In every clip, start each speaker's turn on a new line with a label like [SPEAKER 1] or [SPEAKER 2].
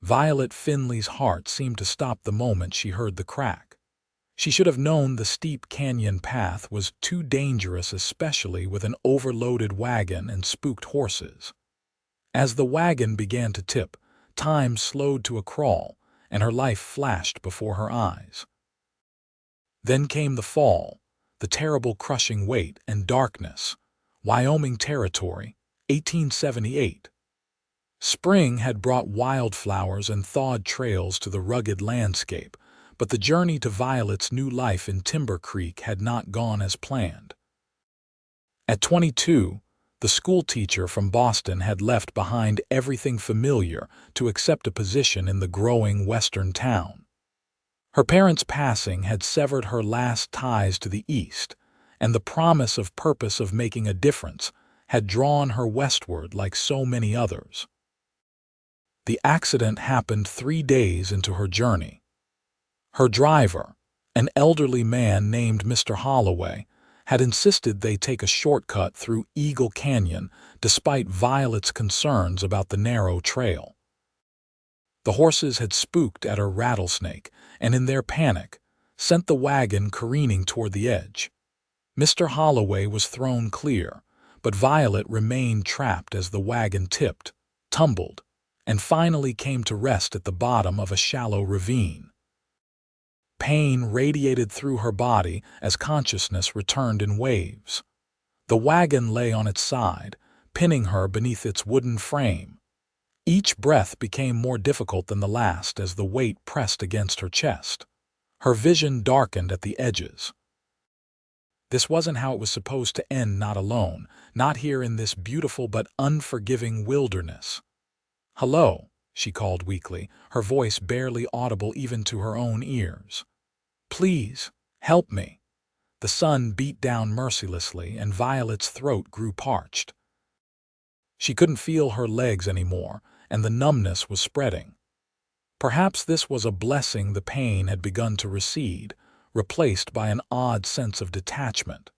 [SPEAKER 1] Violet Finley's heart seemed to stop the moment she heard the crack. She should have known the steep canyon path was too dangerous, especially with an overloaded wagon and spooked horses. As the wagon began to tip, time slowed to a crawl, and her life flashed before her eyes. Then came the fall, the terrible crushing weight and darkness. Wyoming Territory, 1878. Spring had brought wildflowers and thawed trails to the rugged landscape, but the journey to Violet's new life in Timber Creek had not gone as planned. At 22, the schoolteacher from Boston had left behind everything familiar to accept a position in the growing western town. Her parents' passing had severed her last ties to the East, and the promise of purpose of making a difference had drawn her westward like so many others. The accident happened 3 days into her journey. Her driver, an elderly man named Mr. Holloway, had insisted they take a shortcut through Eagle Canyon despite Violet's concerns about the narrow trail. The horses had spooked at her rattlesnake and, in their panic, sent the wagon careening toward the edge. Mr. Holloway was thrown clear, but Violet remained trapped as the wagon tipped, tumbled, and finally came to rest at the bottom of a shallow ravine. Pain radiated through her body as consciousness returned in waves. The wagon lay on its side, pinning her beneath its wooden frame. Each breath became more difficult than the last as the weight pressed against her chest. Her vision darkened at the edges. This wasn't how it was supposed to end, not alone, not here in this beautiful but unforgiving wilderness. "Hello," she called weakly, her voice barely audible even to her own ears. "Please, help me." The sun beat down mercilessly and Violet's throat grew parched. She couldn't feel her legs anymore, and the numbness was spreading. Perhaps this was a blessing. The pain had begun to recede, replaced by an odd sense of detachment.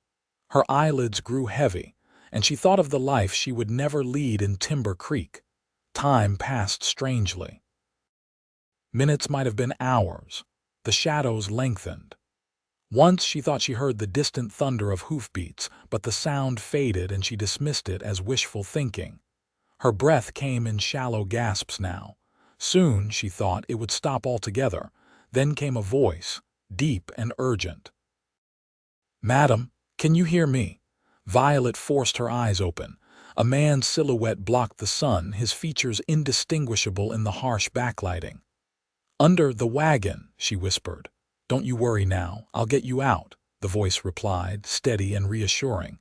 [SPEAKER 1] Her eyelids grew heavy, and she thought of the life she would never lead in Timber Creek. Time passed strangely. Minutes might have been hours. The shadows lengthened. Once she thought she heard the distant thunder of hoofbeats, but the sound faded and she dismissed it as wishful thinking. Her breath came in shallow gasps now. Soon, she thought, it would stop altogether. Then came a voice, deep and urgent. "Madam, can you hear me?" Violet forced her eyes open. A man's silhouette blocked the sun, his features indistinguishable in the harsh backlighting. "Under the wagon," she whispered. "Don't you worry now, I'll get you out," the voice replied, steady and reassuring.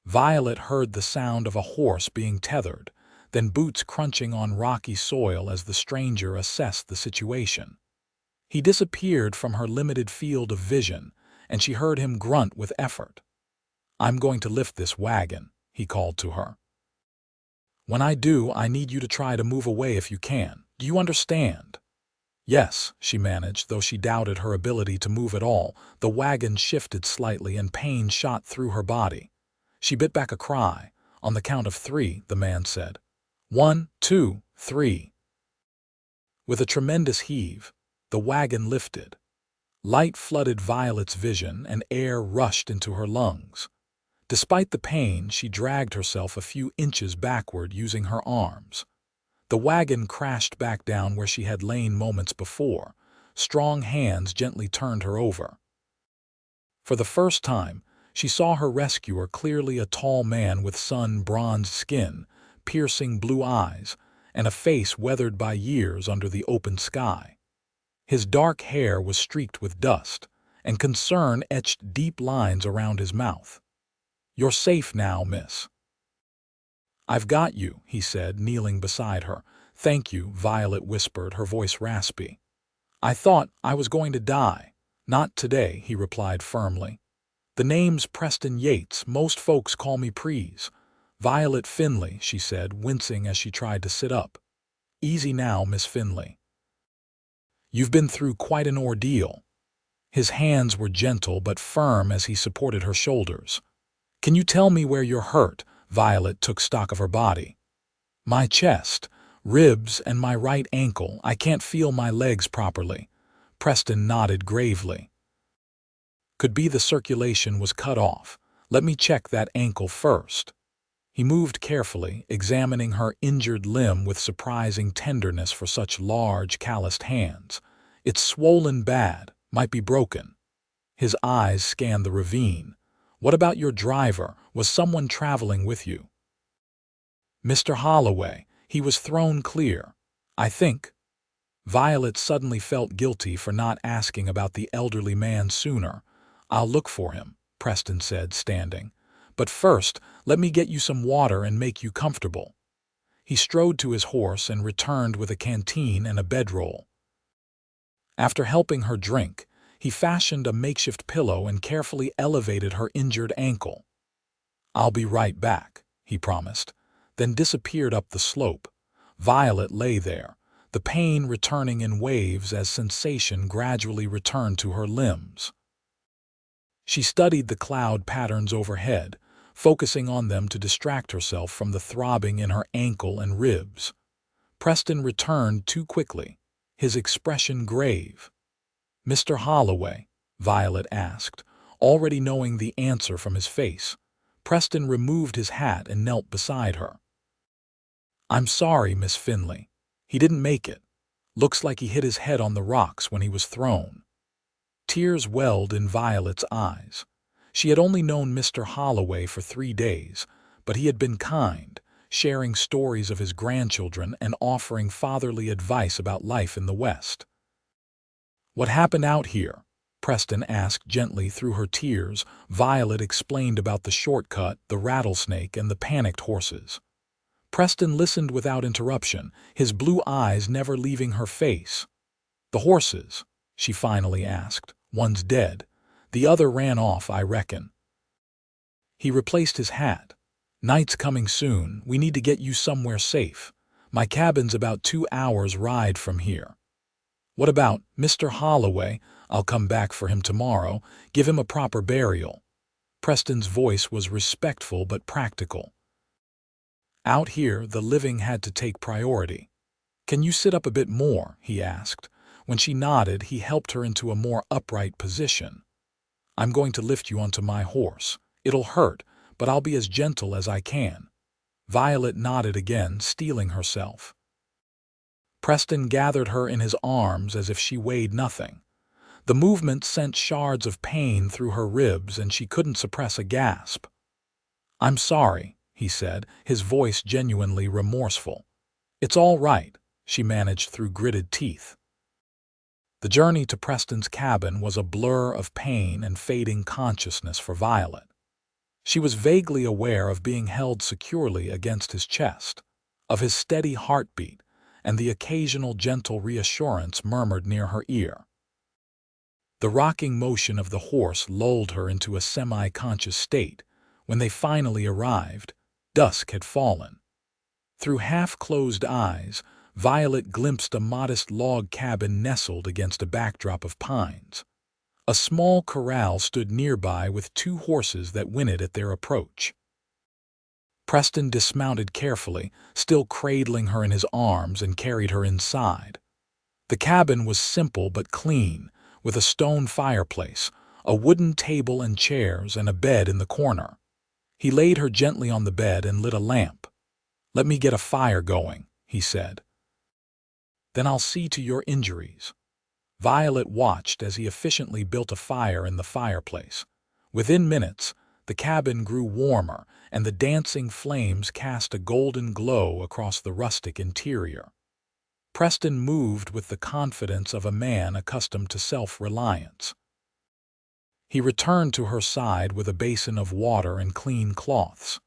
[SPEAKER 1] Violet heard the sound of a horse being tethered, then boots crunching on rocky soil as the stranger assessed the situation. He disappeared from her limited field of vision, and she heard him grunt with effort. "I'm going to lift this wagon," he called to her. "When I do, I need you to try to move away if you can. Do you understand?" "Yes," she managed, though she doubted her ability to move at all. The wagon shifted slightly and pain shot through her body. She bit back a cry. "On the count of 3, the man said. 1, 2, 3. With a tremendous heave, the wagon lifted. Light flooded Violet's vision and air rushed into her lungs. Despite the pain, she dragged herself a few inches backward using her arms. The wagon crashed back down where she had lain moments before. Strong hands gently turned her over. For the first time, she saw her rescuer clearly, a tall man with sun-bronzed skin, piercing blue eyes, and a face weathered by years under the open sky. His dark hair was streaked with dust, and concern etched deep lines around his mouth. "You're safe now, miss." "I've got you," he said, kneeling beside her. "Thank you," Violet whispered, her voice raspy. "I thought I was going to die." "Not today," he replied firmly. "The name's Preston Yates. Most folks call me Prees." "Violet Finley," she said, wincing as she tried to sit up. "Easy now, Miss Finley. You've been through quite an ordeal." His hands were gentle but firm as he supported her shoulders. "Can you tell me where you're hurt?" Violet took stock of her body. "My chest," Ribs and my right ankle. I can't feel my legs properly. Preston nodded gravely. Could be the circulation was cut off. Let me check that ankle first. He moved carefully, examining her injured limb with surprising tenderness for such large, calloused hands. It's swollen bad, might be broken. His eyes scanned the ravine. What about your driver? Was someone traveling with you? Mr. Holloway. He was thrown clear. I think. Violet suddenly felt guilty for not asking about the elderly man sooner. I'll look for him, Preston said, standing. But first, let me get you some water and make you comfortable. He strode to his horse and returned with a canteen and a bedroll. After helping her drink, he fashioned a makeshift pillow and carefully elevated her injured ankle. I'll be right back, he promised, then disappeared up the slope. Violet lay there, the pain returning in waves as sensation gradually returned to her limbs. She studied the cloud patterns overhead, focusing on them to distract herself from the throbbing in her ankle and ribs. Preston returned too quickly, his expression grave. Mr. Holloway? Violet asked, already knowing the answer from his face. Preston removed his hat and knelt beside her. I'm sorry, Miss Finley. He didn't make it. Looks like he hit his head on the rocks when he was thrown. Tears welled in Violet's eyes. She had only known Mr. Holloway for 3 days, but he had been kind, sharing stories of his grandchildren and offering fatherly advice about life in the West. What happened out here? Preston asked gently through her tears. Violet explained about the shortcut, the rattlesnake, and the panicked horses. Preston listened without interruption, his blue eyes never leaving her face. The horses? She finally asked. One's dead. The other ran off, I reckon. He replaced his hat. Night's coming soon. We need to get you somewhere safe. My cabin's about 2 hours' ride from here. What about Mr. Holloway? I'll come back for him tomorrow. Give him a proper burial. Preston's voice was respectful but practical. Out here, the living had to take priority. Can you sit up a bit more? He asked. When she nodded, he helped her into a more upright position. I'm going to lift you onto my horse. It'll hurt, but I'll be as gentle as I can. Violet nodded again, steeling herself. Preston gathered her in his arms as if she weighed nothing. The movement sent shards of pain through her ribs, and she couldn't suppress a gasp. I'm sorry, he said, his voice genuinely remorseful. It's all right, she managed through gritted teeth. The journey to Preston's cabin was a blur of pain and fading consciousness for Violet. She was vaguely aware of being held securely against his chest, of his steady heartbeat, and the occasional gentle reassurance murmured near her ear. The rocking motion of the horse lulled her into a semi-conscious state. When they finally arrived, dusk had fallen. Through half-closed eyes, Violet glimpsed a modest log cabin nestled against a backdrop of pines. A small corral stood nearby with 2 horses that whinnied at their approach. Preston dismounted carefully, still cradling her in his arms, and carried her inside. The cabin was simple but clean, with a stone fireplace, a wooden table and chairs, and a bed in the corner. He laid her gently on the bed and lit a lamp. Let me get a fire going, he said. Then I'll see to your injuries. Violet watched as he efficiently built a fire in the fireplace. Within minutes, the cabin grew warmer, and the dancing flames cast a golden glow across the rustic interior. Preston moved with the confidence of a man accustomed to self-reliance. He returned to her side with a basin of water and clean cloths.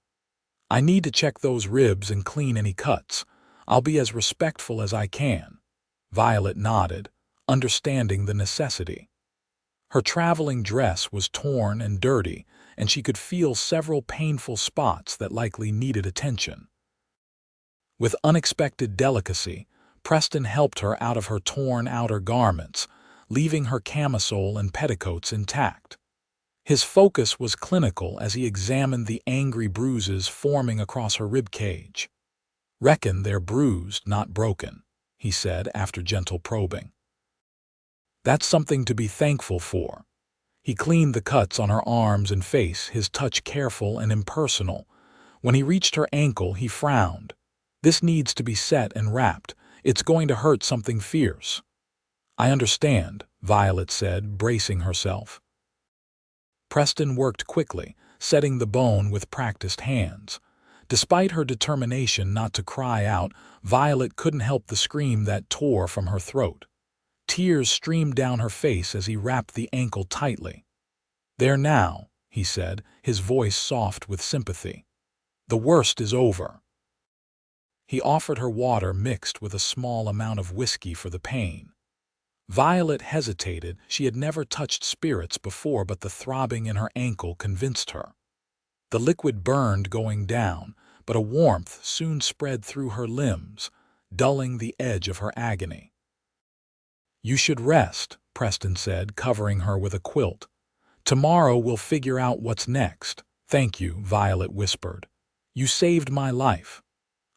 [SPEAKER 1] I need to check those ribs and clean any cuts. I'll be as respectful as I can. Violet nodded, understanding the necessity. Her traveling dress was torn and dirty, and she could feel several painful spots that likely needed attention. With unexpected delicacy, Preston helped her out of her torn outer garments, leaving her camisole and petticoats intact. His focus was clinical as he examined the angry bruises forming across her ribcage. Reckon they're bruised, not broken, he said after gentle probing. That's something to be thankful for. He cleaned the cuts on her arms and face, his touch careful and impersonal. When he reached her ankle, he frowned. This needs to be set and wrapped. It's going to hurt something fierce. I understand, Violet said, bracing herself. Preston worked quickly, setting the bone with practiced hands. Despite her determination not to cry out, Violet couldn't help the scream that tore from her throat. Tears streamed down her face as he wrapped the ankle tightly. There now, he said, his voice soft with sympathy. The worst is over. He offered her water mixed with a small amount of whiskey for the pain. Violet hesitated. She had never touched spirits before, but the throbbing in her ankle convinced her. The liquid burned going down, but a warmth soon spread through her limbs, dulling the edge of her agony. You should rest, Preston said, covering her with a quilt. Tomorrow we'll figure out what's next. Thank you, Violet whispered. You saved my life.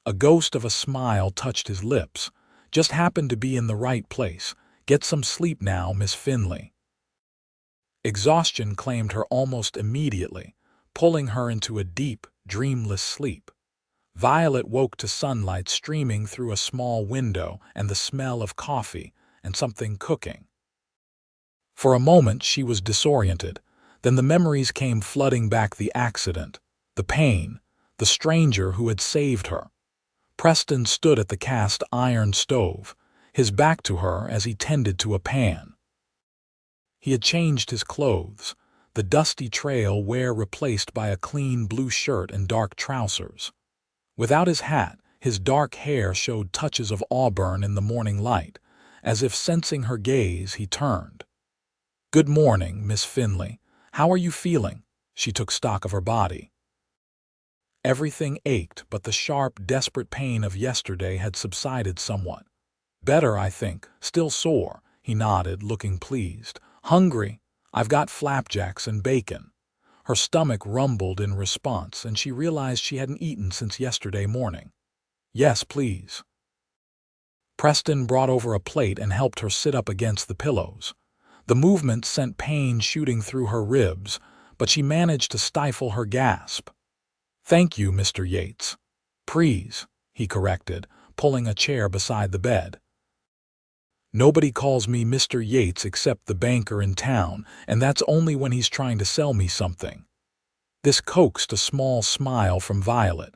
[SPEAKER 1] A ghost of a smile touched his lips. Just happened to be in the right place. Get some sleep now, Miss Finley. Exhaustion claimed her almost immediately, pulling her into a deep, dreamless sleep. Violet woke to sunlight streaming through a small window and the smell of coffee and something cooking. For a moment she was disoriented. Then the memories came flooding back: the accident, the pain, the stranger who had saved her. Preston stood at the cast iron stove, his back to her as he tended to a pan. He had changed his clothes, the dusty trail wear replaced by a clean blue shirt and dark trousers. Without his hat, his dark hair showed touches of auburn in the morning light. As if sensing her gaze, he turned. Good morning, Miss Finley. How are you feeling? She took stock of her body. Everything ached, but the sharp, desperate pain of yesterday had subsided somewhat. Better, I think. Still sore, he nodded, looking pleased. Hungry? I've got flapjacks and bacon. Her stomach rumbled in response, and she realized she hadn't eaten since yesterday morning. Yes, please. Preston brought over a plate and helped her sit up against the pillows. The movement sent pain shooting through her ribs, but she managed to stifle her gasp. Thank you, Mr. Yates. Please, he corrected, pulling a chair beside the bed. Nobody calls me Mr. Yates except the banker in town, and that's only when he's trying to sell me something. This coaxed a small smile from Violet.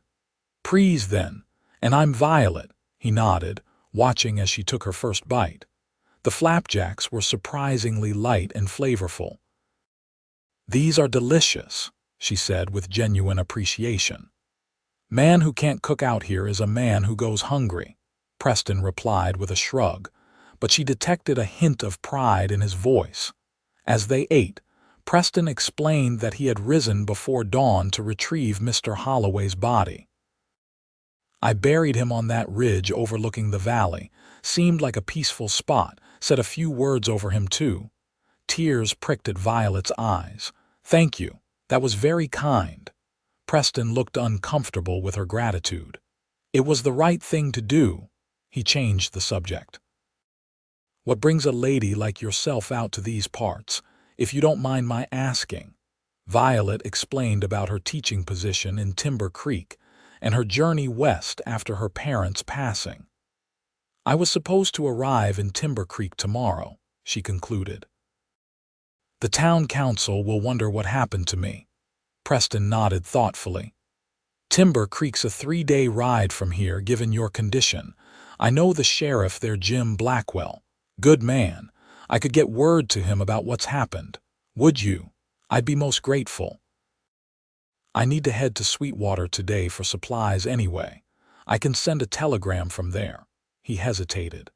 [SPEAKER 1] Please then, and I'm Violet, he nodded, watching as she took her first bite. The flapjacks were surprisingly light and flavorful. These are delicious, she said with genuine appreciation. Man who can't cook out here is a man who goes hungry, Preston replied with a shrug, but she detected a hint of pride in his voice. As they ate, Preston explained that he had risen before dawn to retrieve Mr. Holloway's body. I buried him on that ridge overlooking the valley. Seemed like a peaceful spot. Said a few words over him, too. Tears pricked at Violet's eyes. Thank you. That was very kind. Preston looked uncomfortable with her gratitude. It was the right thing to do. He changed the subject. What brings a lady like yourself out to these parts, if you don't mind my asking? Violet explained about her teaching position in Timber Creek and her journey west after her parents' passing. I was supposed to arrive in Timber Creek tomorrow, she concluded. The town council will wonder what happened to me. Preston nodded thoughtfully. Timber Creek's a 3-day ride from here given your condition. I know the sheriff there, Jim Blackwell. Good man. I could get word to him about what's happened. Would you? I'd be most grateful. I need to head to Sweetwater today for supplies anyway. I can send a telegram from there. He hesitated.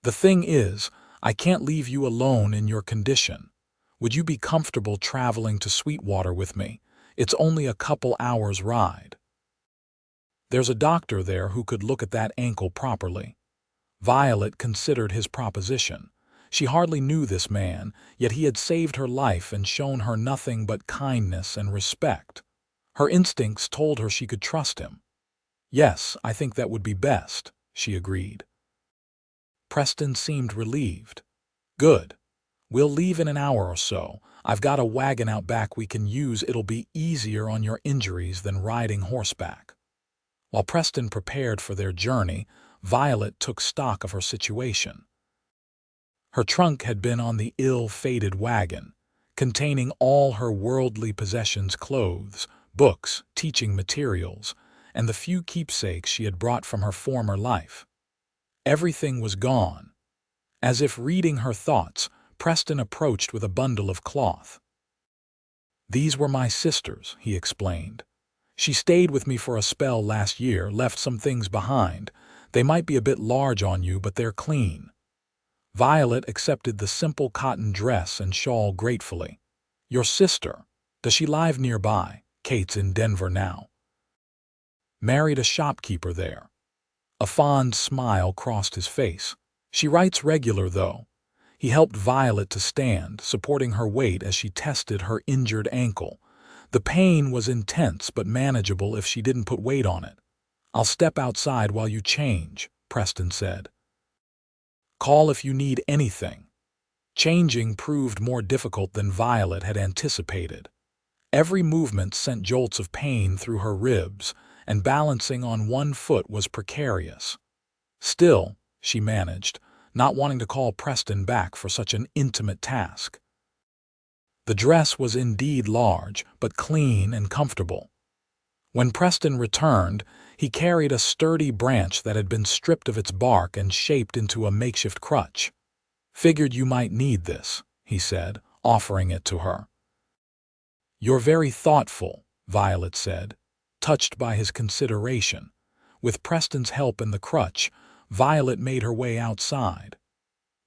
[SPEAKER 1] The thing is, I can't leave you alone in your condition. Would you be comfortable traveling to Sweetwater with me? It's only a couple hours' ride. There's a doctor there who could look at that ankle properly. Violet considered his proposition. She hardly knew this man, yet he had saved her life and shown her nothing but kindness and respect. Her instincts told her she could trust him. Yes, I think that would be best, she agreed. Preston seemed relieved. Good. We'll leave in an hour or so. I've got a wagon out back we can use. It'll be easier on your injuries than riding horseback. While Preston prepared for their journey, Violet took stock of her situation. Her trunk had been on the ill-fated wagon, containing all her worldly possessions, clothes, books, teaching materials, and the few keepsakes she had brought from her former life. Everything was gone. As if reading her thoughts, Preston approached with a bundle of cloth. "These were my sister's," he explained. "She stayed with me for a spell last year, left some things behind. They might be a bit large on you, but they're clean." Violet accepted the simple cotton dress and shawl gratefully. "Your sister, does she live nearby?" "Kate's in Denver now. Married a shopkeeper there." A fond smile crossed his face. "She writes regular, though." He helped Violet to stand, supporting her weight as she tested her injured ankle. The pain was intense but manageable if she didn't put weight on it. "I'll step outside while you change," Preston said. "Call if you need anything." Changing proved more difficult than Violet had anticipated. Every movement sent jolts of pain through her ribs, and balancing on one foot was precarious. Still, she managed, not wanting to call Preston back for such an intimate task. The dress was indeed large, but clean and comfortable. When Preston returned, he carried a sturdy branch that had been stripped of its bark and shaped into a makeshift crutch. "Figured you might need this," he said, offering it to her. "You're very thoughtful," Violet said, touched by his consideration. With Preston's help in the crutch, Violet made her way outside.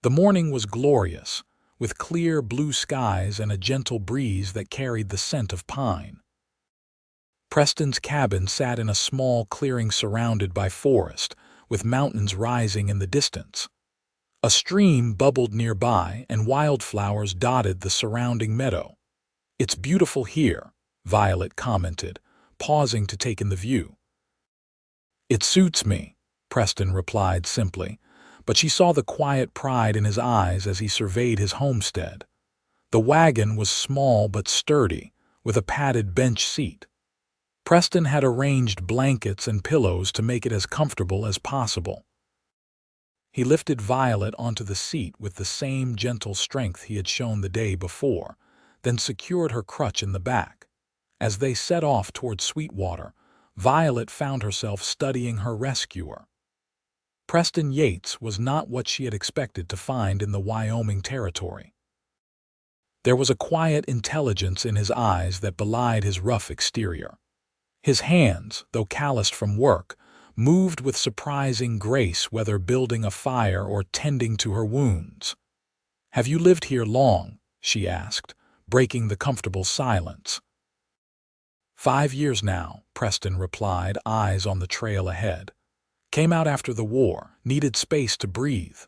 [SPEAKER 1] The morning was glorious, with clear blue skies and a gentle breeze that carried the scent of pine. Preston's cabin sat in a small clearing surrounded by forest, with mountains rising in the distance. A stream bubbled nearby, and wildflowers dotted the surrounding meadow. "It's beautiful here," Violet commented, pausing to take in the view. "It suits me," Preston replied simply, but she saw the quiet pride in his eyes as he surveyed his homestead. The wagon was small but sturdy, with a padded bench seat. Preston had arranged blankets and pillows to make it as comfortable as possible. He lifted Violet onto the seat with the same gentle strength he had shown the day before, then secured her crutch in the back. As they set off toward Sweetwater, Violet found herself studying her rescuer. Preston Yates was not what she had expected to find in the Wyoming Territory. There was a quiet intelligence in his eyes that belied his rough exterior. His hands, though calloused from work, moved with surprising grace whether building a fire or tending to her wounds. "Have you lived here long?" she asked, breaking the comfortable silence. "5 years now," Preston replied, eyes on the trail ahead. "Came out after the war, needed space to breathe."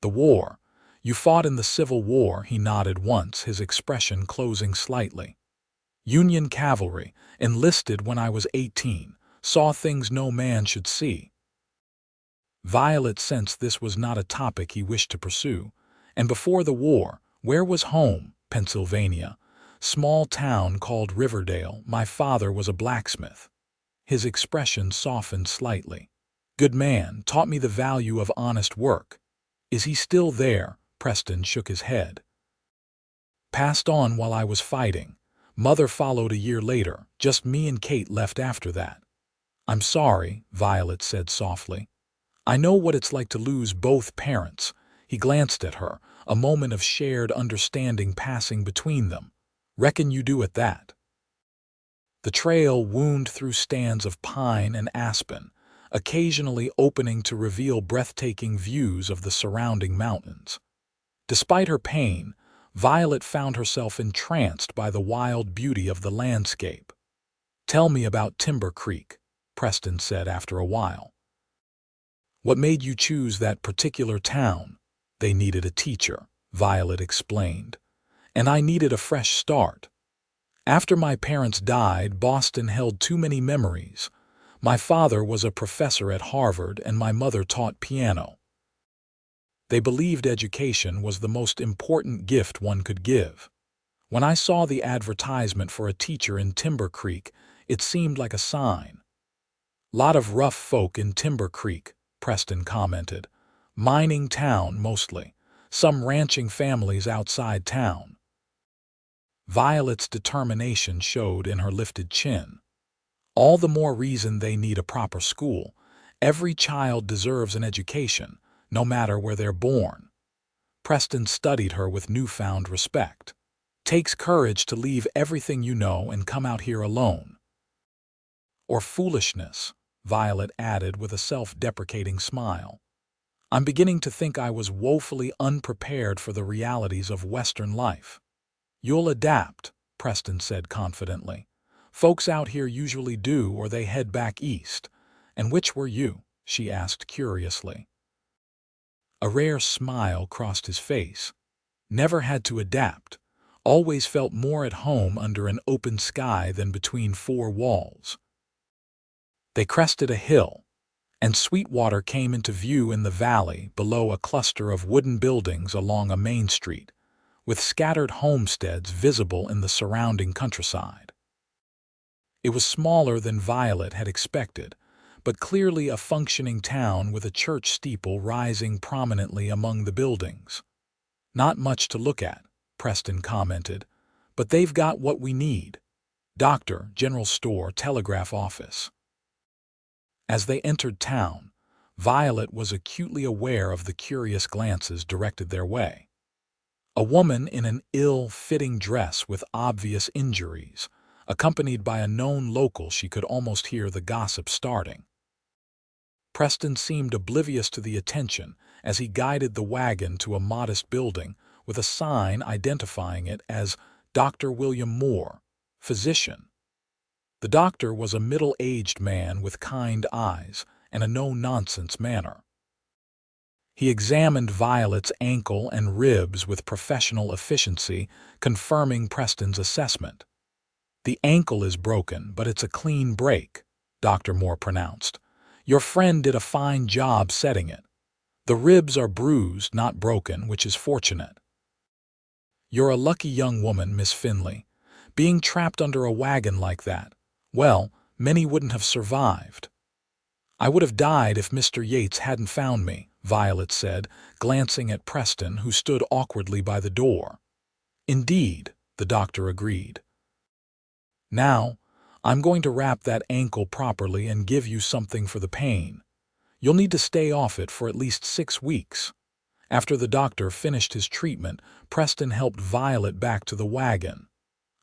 [SPEAKER 1] "The war? You fought in the Civil War," he nodded once, his expression closing slightly. "Union cavalry, enlisted when I was 18, saw things no man should see." Violet sensed this was not a topic he wished to pursue. "And before the war, where was home?" "Pennsylvania. Small town called Riverdale. My father was a blacksmith." His expression softened slightly. "Good man, taught me the value of honest work." "Is he still there?" Preston shook his head. "Passed on while I was fighting. Mother followed a year later, just me and Kate left after that." "I'm sorry," Violet said softly. "I know what it's like to lose both parents." He glanced at her, a moment of shared understanding passing between them. "Reckon you do at that." The trail wound through stands of pine and aspen, occasionally opening to reveal breathtaking views of the surrounding mountains. Despite her pain, Violet found herself entranced by the wild beauty of the landscape. "Tell me about Timber Creek," Preston said after a while. "What made you choose that particular town?" "They needed a teacher," Violet explained. "And I needed a fresh start. After my parents died, Boston held too many memories. My father was a professor at Harvard and my mother taught piano. They believed education was the most important gift one could give. When I saw the advertisement for a teacher in Timber Creek, it seemed like a sign. "Lot of rough folk in Timber Creek," Preston commented. "Mining town, mostly. Some ranching families outside town." Violet's determination showed in her lifted chin. "All the more reason they need a proper school. Every child deserves an education, no matter where they're born." Preston studied her with newfound respect. "Takes courage to leave everything you know and come out here alone." "Or foolishness," Violet added with a self-deprecating smile. "I'm beginning to think I was woefully unprepared for the realities of Western life." "You'll adapt," Preston said confidently. "Folks out here usually do, or they head back east." "And which were you?" she asked curiously. A rare smile crossed his face. "Never had to adapt. Always felt more at home under an open sky than between four walls." They crested a hill, and Sweetwater came into view in the valley below a cluster of wooden buildings along a main street, with scattered homesteads visible in the surrounding countryside. It was smaller than Violet had expected, but clearly a functioning town with a church steeple rising prominently among the buildings. "Not much to look at," Preston commented, "but they've got what we need. Doctor, general store, telegraph office." As they entered town, Violet was acutely aware of the curious glances directed their way. A woman in an ill-fitting dress with obvious injuries, accompanied by a known local, she could almost hear the gossip starting. Preston seemed oblivious to the attention as he guided the wagon to a modest building with a sign identifying it as Dr. William Moore, physician. The doctor was a middle-aged man with kind eyes and a no-nonsense manner. He examined Violet's ankle and ribs with professional efficiency, confirming Preston's assessment. "The ankle is broken, but it's a clean break," Dr. Moore pronounced. "Your friend did a fine job setting it. The ribs are bruised, not broken, which is fortunate. You're a lucky young woman, Miss Finley. Being trapped under a wagon like that, well, many wouldn't have survived." "I would have died if Mr. Yates hadn't found me," Violet said, glancing at Preston, who stood awkwardly by the door. "Indeed," the doctor agreed. "Now, I'm going to wrap that ankle properly and give you something for the pain. You'll need to stay off it for at least 6 weeks." After the doctor finished his treatment, Preston helped Violet back to the wagon.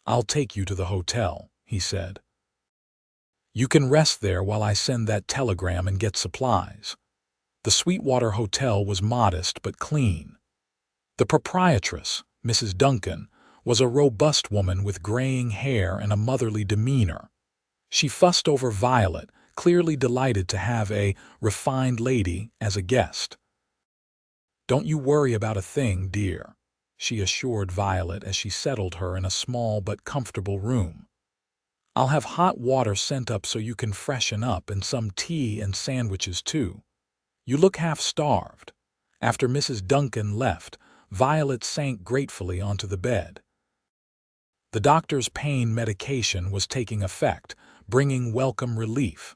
[SPEAKER 1] "I'll take you to the hotel," he said. "You can rest there while I send that telegram and get supplies." The Sweetwater Hotel was modest but clean. The proprietress, Mrs. Duncan, was a robust woman with graying hair and a motherly demeanor. She fussed over Violet, clearly delighted to have a refined lady as a guest. "Don't you worry about a thing, dear," she assured Violet as she settled her in a small but comfortable room. "I'll have hot water sent up so you can freshen up, and some tea and sandwiches too. You look half-starved." After Mrs. Duncan left, Violet sank gratefully onto the bed. The doctor's pain medication was taking effect, bringing welcome relief.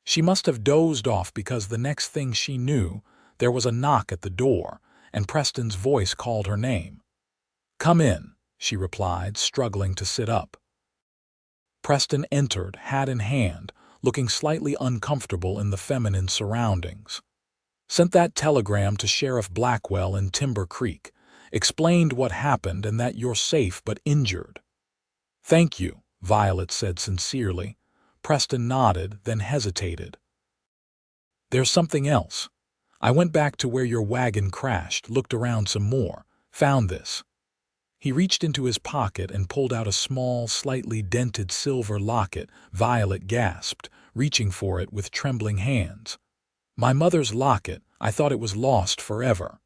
[SPEAKER 1] She must have dozed off because the next thing she knew, there was a knock at the door, and Preston's voice called her name. "Come in," she replied, struggling to sit up. Preston entered, hat in hand, looking slightly uncomfortable in the feminine surroundings. "Sent that telegram to Sheriff Blackwell in Timber Creek. Explained what happened and that you're safe but injured." "Thank you," Violet said sincerely. Preston nodded, then hesitated. "There's something else. I went back to where your wagon crashed, looked around some more, found this." He reached into his pocket and pulled out a small, slightly dented silver locket. Violet gasped, reaching for it with trembling hands. "My mother's locket. I thought it was lost forever."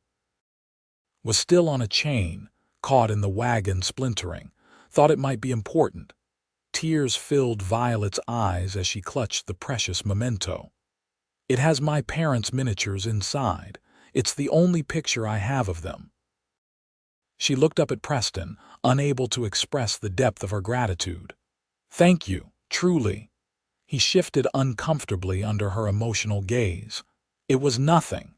[SPEAKER 1] "Was still on a chain, caught in the wagon splintering. Thought it might be important." Tears filled Violet's eyes as she clutched the precious memento. "It has my parents' miniatures inside. It's the only picture I have of them." She looked up at Preston, unable to express the depth of her gratitude. "Thank you, truly." He shifted uncomfortably under her emotional gaze. "It was nothing."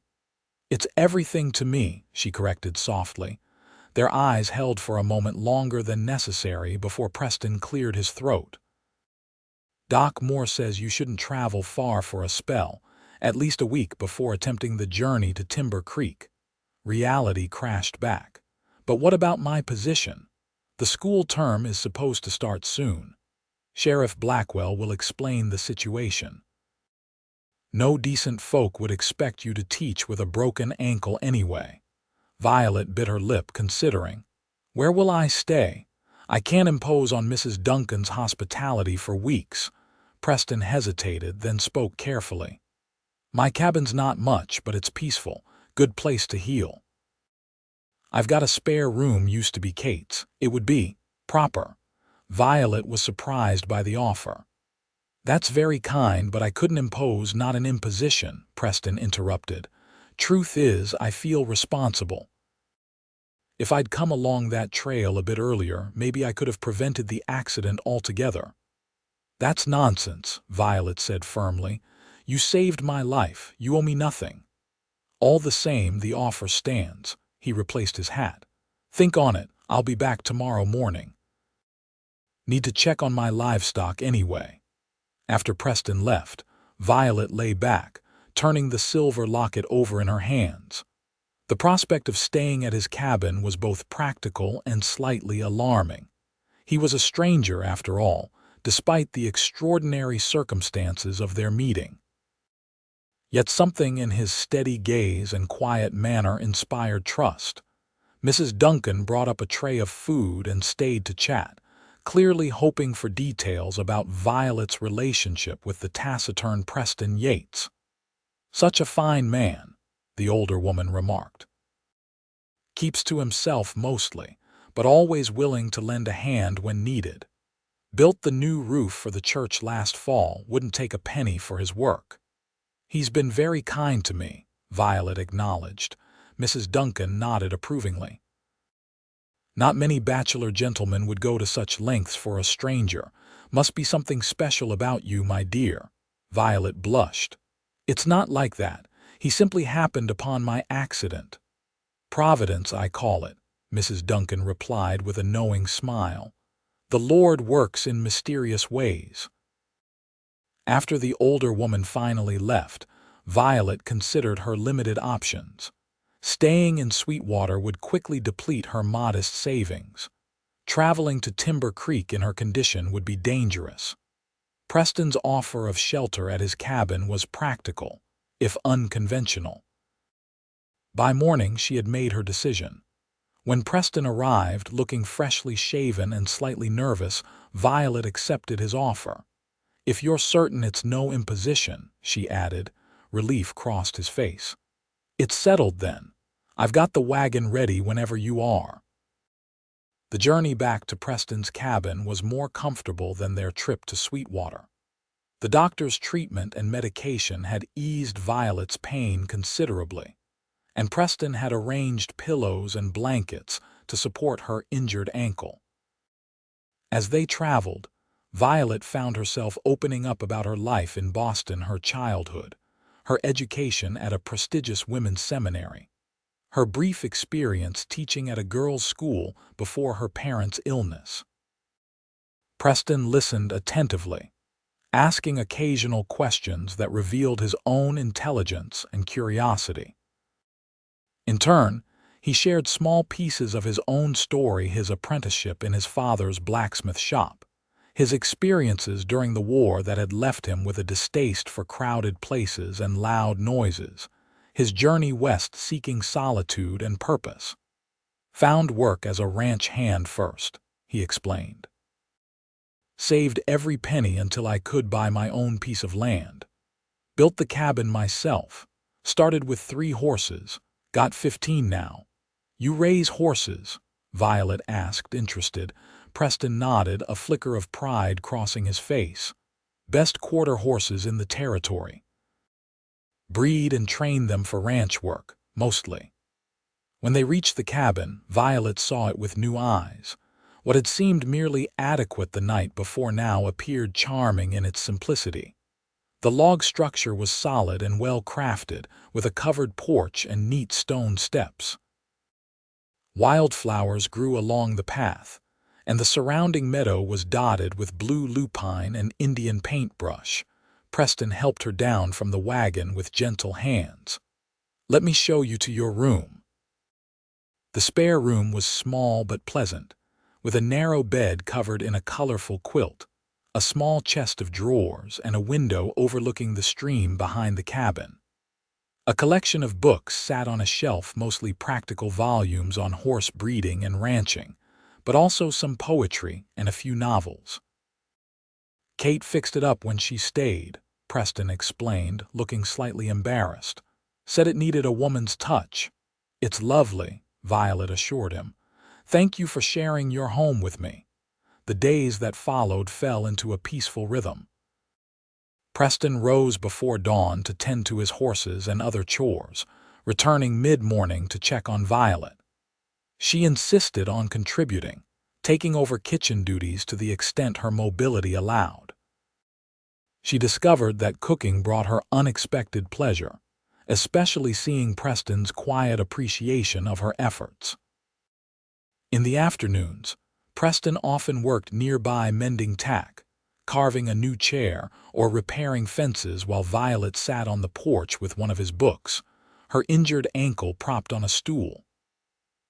[SPEAKER 1] "It's everything to me," she corrected softly. Their eyes held for a moment longer than necessary before Preston cleared his throat. "Doc Moore says you shouldn't travel far for a spell, at least a week before attempting the journey to Timber Creek." Reality crashed back. "But what about my position? The school term is supposed to start soon. Sheriff Blackwell will explain the situation. No decent folk would expect you to teach with a broken ankle anyway." Violet bit her lip, considering. "Where will I stay? I can't impose on Mrs. Duncan's hospitality for weeks." Preston hesitated, then spoke carefully. "My cabin's not much, but it's peaceful. Good place to heal. I've got a spare room used to be Kate's. It would be proper." Violet was surprised by the offer. "That's very kind, but I couldn't impose, not an imposition," Preston interrupted. "Truth is, I feel responsible. If I'd come along that trail a bit earlier, maybe I could have prevented the accident altogether." "That's nonsense," Violet said firmly. "You saved my life. You owe me nothing." "All the same, the offer stands." He replaced his hat. "Think on it. I'll be back tomorrow morning. Need to check on my livestock anyway." After Preston left, Violet lay back, turning the silver locket over in her hands. The prospect of staying at his cabin was both practical and slightly alarming. He was a stranger, after all, despite the extraordinary circumstances of their meeting. Yet something in his steady gaze and quiet manner inspired trust. Mrs. Duncan brought up a tray of food and stayed to chat, clearly hoping for details about Violet's relationship with the taciturn Preston Yates. "Such a fine man," the older woman remarked. "Keeps to himself mostly, but always willing to lend a hand when needed. Built the new roof for the church last fall, wouldn't take a penny for his work." "He's been very kind to me," Violet acknowledged. Mrs. Duncan nodded approvingly. "Not many bachelor gentlemen would go to such lengths for a stranger. Must be something special about you, my dear." Violet blushed. "It's not like that. He simply happened upon my accident." "Providence, I call it," Mrs. Duncan replied with a knowing smile. "The Lord works in mysterious ways." After the older woman finally left, Violet considered her limited options. Staying in Sweetwater would quickly deplete her modest savings. Traveling to Timber Creek in her condition would be dangerous. Preston's offer of shelter at his cabin was practical, if unconventional. By morning she had made her decision. When Preston arrived, looking freshly shaven and slightly nervous, Violet accepted his offer. "If you're certain it's no imposition," she added. Relief crossed his face. "It's settled then. I've got the wagon ready whenever you are." The journey back to Preston's cabin was more comfortable than their trip to Sweetwater. The doctor's treatment and medication had eased Violet's pain considerably, and Preston had arranged pillows and blankets to support her injured ankle. As they traveled, Violet found herself opening up about her life in Boston, her childhood, her education at a prestigious women's seminary, her brief experience teaching at a girls' school before her parents' illness. Preston listened attentively, asking occasional questions that revealed his own intelligence and curiosity. In turn, he shared small pieces of his own story, his apprenticeship in his father's blacksmith shop, his experiences during the war that had left him with a distaste for crowded places and loud noises, his journey west seeking solitude and purpose. "Found work as a ranch hand first," he explained. "Saved every penny until I could buy my own piece of land. Built the cabin myself. Started with 3 horses. Got 15 now." "You raise horses?" Violet asked, interested. Preston nodded, a flicker of pride crossing his face. Best quarter horses in the territory. Breed and train them for ranch work, mostly. When they reached the cabin, Violet saw it with new eyes. What had seemed merely adequate the night before now appeared charming in its simplicity. The log structure was solid and well crafted, with a covered porch and neat stone steps. Wildflowers grew along the path, and the surrounding meadow was dotted with blue lupine and Indian paintbrush. Preston helped her down from the wagon with gentle hands. "Let me show you to your room." The spare room was small but pleasant, with a narrow bed covered in a colorful quilt, a small chest of drawers, and a window overlooking the stream behind the cabin. A collection of books sat on a shelf, mostly practical volumes on horse breeding and ranching, but also some poetry and a few novels. "Kate fixed it up when she stayed," Preston explained, looking slightly embarrassed. "Said it needed a woman's touch." "It's lovely," Violet assured him. "Thank you for sharing your home with me." The days that followed fell into a peaceful rhythm. Preston rose before dawn to tend to his horses and other chores, returning mid-morning to check on Violet. She insisted on contributing, taking over kitchen duties to the extent her mobility allowed. She discovered that cooking brought her unexpected pleasure, especially seeing Preston's quiet appreciation of her efforts. In the afternoons, Preston often worked nearby mending tack, carving a new chair, or repairing fences while Violet sat on the porch with one of his books, her injured ankle propped on a stool.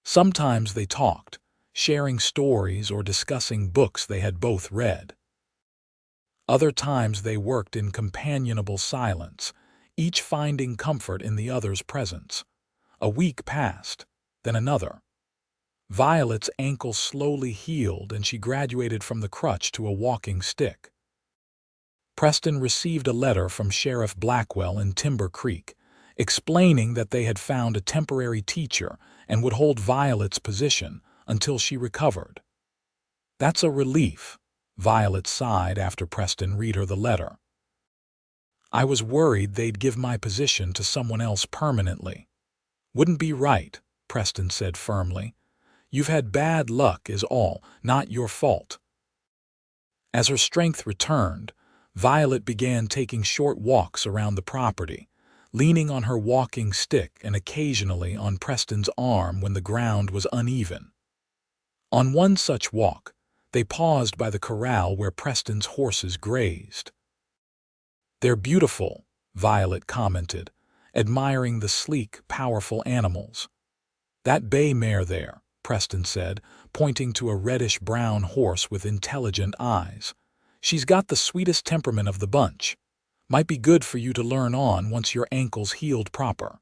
[SPEAKER 1] Sometimes they talked, sharing stories or discussing books they had both read. Other times they worked in companionable silence, each finding comfort in the other's presence. A week passed, then another. Violet's ankle slowly healed and she graduated from the crutch to a walking stick. Preston received a letter from Sheriff Blackwell in Timber Creek, explaining that they had found a temporary teacher and would hold Violet's position until she recovered. "That's a relief," Violet sighed after Preston read her the letter. "I was worried they'd give my position to someone else permanently." "Wouldn't be right," Preston said firmly. "You've had bad luck is all, not your fault." As her strength returned, Violet began taking short walks around the property, leaning on her walking stick and occasionally on Preston's arm when the ground was uneven. On one such walk, they paused by the corral where Preston's horses grazed. "They're beautiful," Violet commented, admiring the sleek, powerful animals. "That bay mare there," Preston said, pointing to a reddish-brown horse with intelligent eyes. "She's got the sweetest temperament of the bunch. Might be good for you to learn on once your ankle's healed proper."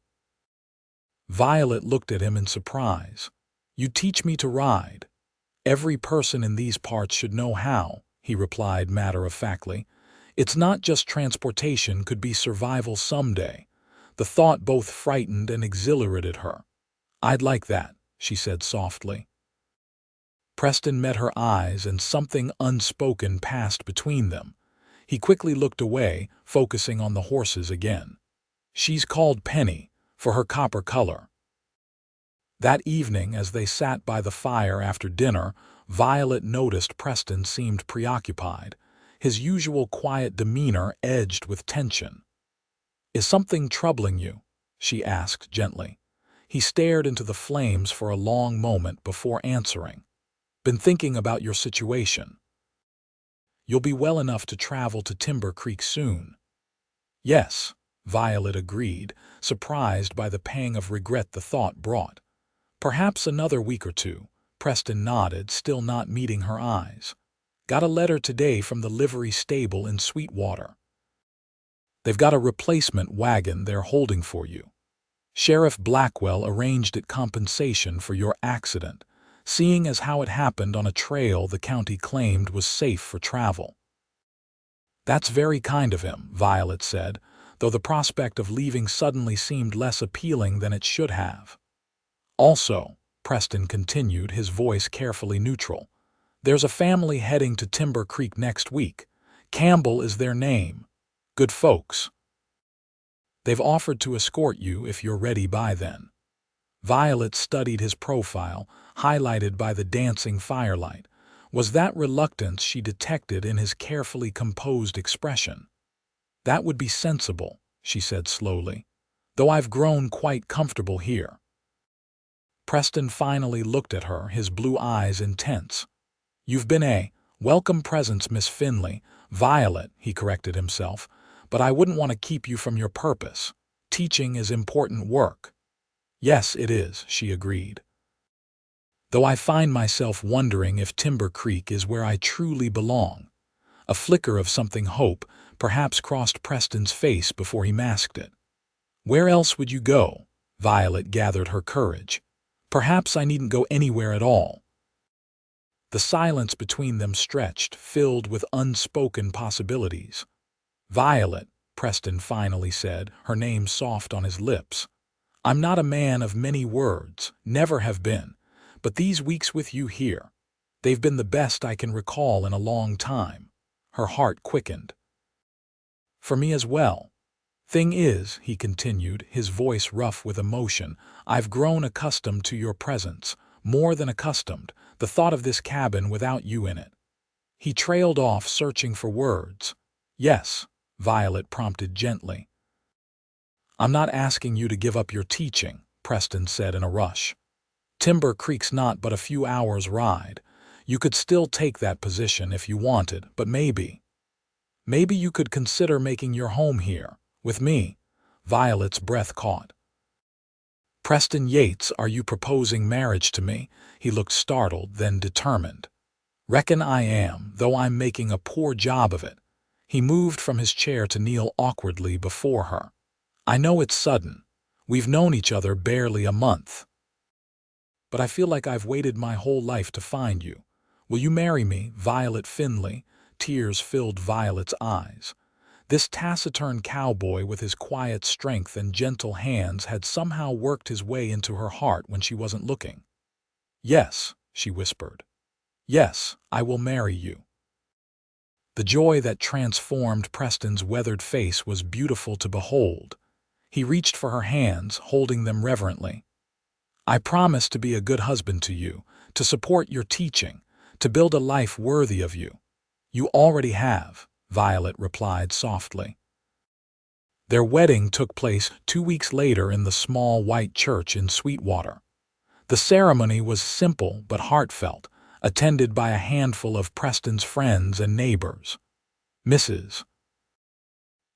[SPEAKER 1] Violet looked at him in surprise. "You teach me to ride?" "Every person in these parts should know how," he replied matter-of-factly. "It's not just transportation, could be survival someday." The thought both frightened and exhilarated her. "I'd like that," she said softly. Preston met her eyes and something unspoken passed between them. He quickly looked away, focusing on the horses again. "She's called Penny, for her copper color." That evening, as they sat by the fire after dinner, Violet noticed Preston seemed preoccupied, his usual quiet demeanor edged with tension. "Is something troubling you?" she asked gently. He stared into the flames for a long moment before answering. "Been thinking about your situation. You'll be well enough to travel to Timber Creek soon." "Yes," Violet agreed, surprised by the pang of regret the thought brought. "Perhaps another week or two," Preston nodded, still not meeting her eyes. "Got a letter today from the livery stable in Sweetwater. They've got a replacement wagon they're holding for you. Sheriff Blackwell arranged it compensation for your accident, seeing as how it happened on a trail the county claimed was safe for travel." "That's very kind of him," Violet said, though the prospect of leaving suddenly seemed less appealing than it should have. "Also," Preston continued, his voice carefully neutral, There's a family heading to Timber Creek next week. Campbell is their name. Good folks. They've offered to escort you if you're ready by then." Violet studied his profile, highlighted by the dancing firelight. Was that reluctance she detected in his carefully composed expression? "That would be sensible," she said slowly, "though I've grown quite comfortable here." Preston finally looked at her, his blue eyes intense. "You've been a welcome presence, Miss Finley. Violet," he corrected himself, "but I wouldn't want to keep you from your purpose. Teaching is important work." "Yes, it is," she agreed. "Though I find myself wondering if Timber Creek is where I truly belong." A flicker of something hope perhaps crossed Preston's face before he masked it. "Where else would you go?" Violet gathered her courage. "Perhaps I needn't go anywhere at all." The silence between them stretched, filled with unspoken possibilities. "Violet," Preston finally said, her name soft on his lips. "I'm not a man of many words, never have been, but these weeks with you here, they've been the best I can recall in a long time." Her heart quickened. "For me as well. Thing is," he continued, his voice rough with emotion, "I've grown accustomed to your presence, more than accustomed, the thought of this cabin without you in it." He trailed off, searching for words. "Yes," Violet prompted gently. "I'm not asking you to give up your teaching," Preston said in a rush. "Timber Creek's not but a few hours' ride. You could still take that position if you wanted, but maybe you could consider making your home here, with me." Violet's breath caught. "Preston Yates, are you proposing marriage to me?" He looked startled, then determined. "Reckon I am, though I'm making a poor job of it." He moved from his chair to kneel awkwardly before her. "I know it's sudden. We've known each other barely a month. But I feel like I've waited my whole life to find you. Will you marry me, Violet Finley?" Tears filled Violet's eyes. This taciturn cowboy with his quiet strength and gentle hands had somehow worked his way into her heart when she wasn't looking. "Yes," she whispered. "Yes, I will marry you." The joy that transformed Preston's weathered face was beautiful to behold. He reached for her hands, holding them reverently. "I promise to be a good husband to you, to support your teaching, to build a life worthy of you." "You already have," Violet replied softly. Their wedding took place 2 weeks later in the small white church in Sweetwater. The ceremony was simple but heartfelt, attended by a handful of Preston's friends and neighbors. Mrs.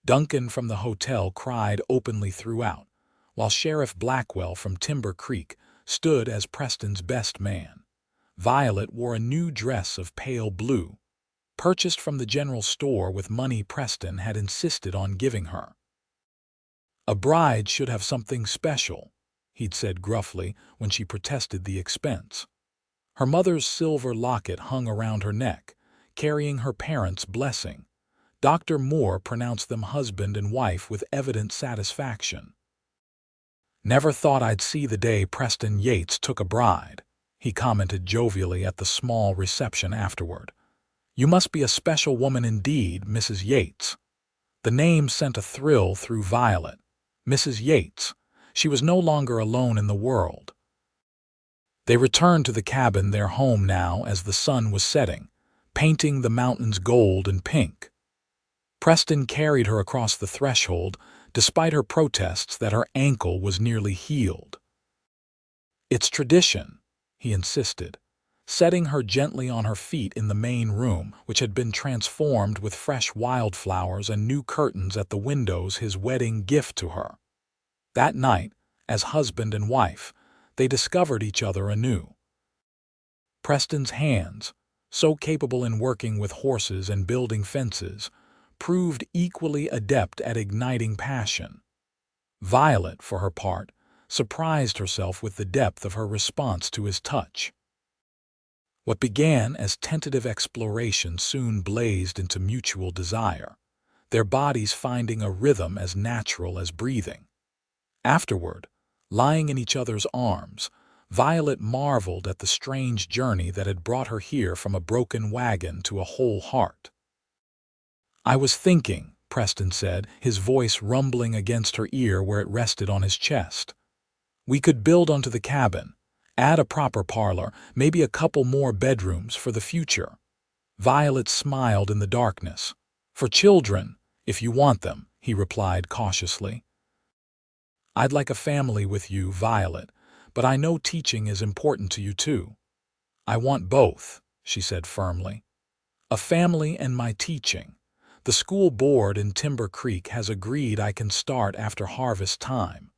[SPEAKER 1] Duncan from the hotel cried openly throughout, while Sheriff Blackwell from Timber Creek stood as Preston's best man. Violet wore a new dress of pale blue, purchased from the general store with money Preston had insisted on giving her. "A bride should have something special," he'd said gruffly when she protested the expense. Her mother's silver locket hung around her neck, carrying her parents' blessing. Dr. Moore pronounced them husband and wife with evident satisfaction. "Never thought I'd see the day Preston Yates took a bride," he commented jovially at the small reception afterward. "You must be a special woman indeed, Mrs. Yates." The name sent a thrill through Violet. Mrs. Yates. She was no longer alone in the world. They returned to the cabin, their home now, as the sun was setting, painting the mountains gold and pink. Preston carried her across the threshold, despite her protests that her ankle was nearly healed. "It's tradition," he insisted, setting her gently on her feet in the main room, which had been transformed with fresh wildflowers and new curtains at the windows, his wedding gift to her. That night, as husband and wife, they discovered each other anew. Preston's hands, so capable in working with horses and building fences, proved equally adept at igniting passion. Violet, for her part, surprised herself with the depth of her response to his touch. What began as tentative exploration soon blazed into mutual desire, their bodies finding a rhythm as natural as breathing. Afterward, lying in each other's arms, Violet marveled at the strange journey that had brought her here from a broken wagon to a whole heart. "I was thinking," Preston said, his voice rumbling against her ear where it rested on his chest. "We could build onto the cabin, add a proper parlor, maybe a couple more bedrooms for the future." Violet smiled in the darkness. "For children, if you want them," he replied cautiously. "I'd like a family with you, Violet, but I know teaching is important to you too." "I want both," she said firmly. "A family and my teaching. The school board in Timber Creek has agreed I can start after harvest time.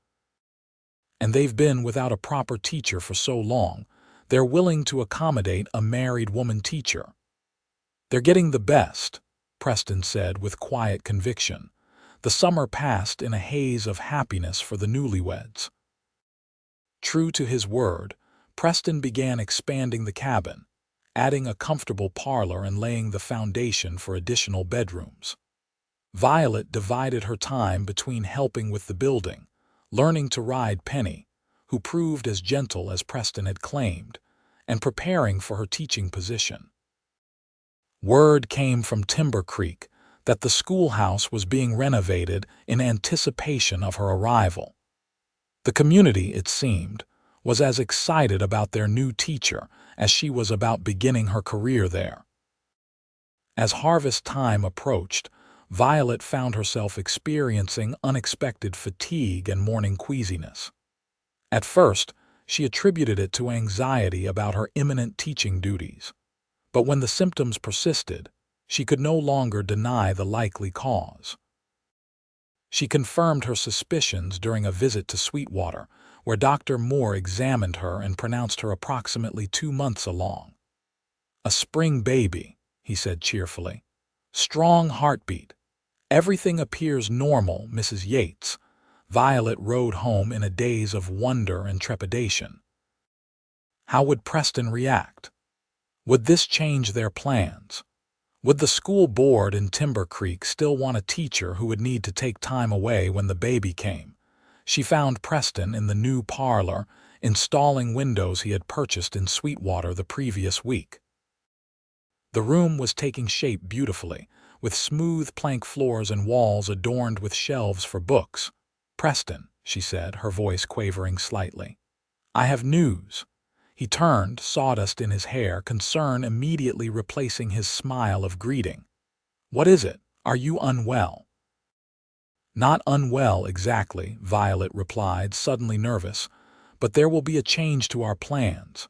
[SPEAKER 1] And they've been without a proper teacher for so long, they're willing to accommodate a married woman teacher." "They're getting the best," Preston said with quiet conviction. The summer passed in a haze of happiness for the newlyweds. True to his word, Preston began expanding the cabin, adding a comfortable parlor and laying the foundation for additional bedrooms. Violet divided her time between helping with the building, learning to ride Penny, who proved as gentle as Preston had claimed, and preparing for her teaching position. Word came from Timber Creek that the schoolhouse was being renovated in anticipation of her arrival. The community, it seemed, was as excited about their new teacher as she was about beginning her career there. As harvest time approached, Violet found herself experiencing unexpected fatigue and morning queasiness. At first, she attributed it to anxiety about her imminent teaching duties. But when the symptoms persisted, she could no longer deny the likely cause. She confirmed her suspicions during a visit to Sweetwater, where Dr. Moore examined her and pronounced her approximately 2 months along. "A spring baby," he said cheerfully. "Strong heartbeat. Everything appears normal, Mrs. Yates." Violet rode home in a daze of wonder and trepidation. How would Preston react? Would this change their plans? Would the school board in Timber Creek still want a teacher who would need to take time away when the baby came? She found Preston in the new parlor, installing windows he had purchased in Sweetwater the previous week. The room was taking shape beautifully, with smooth plank floors and walls adorned with shelves for books. "Preston," she said, her voice quavering slightly, "I have news." He turned, sawdust in his hair, concern immediately replacing his smile of greeting. "What is it? Are you unwell?" "Not unwell exactly," Violet replied, suddenly nervous, "but there will be a change to our plans."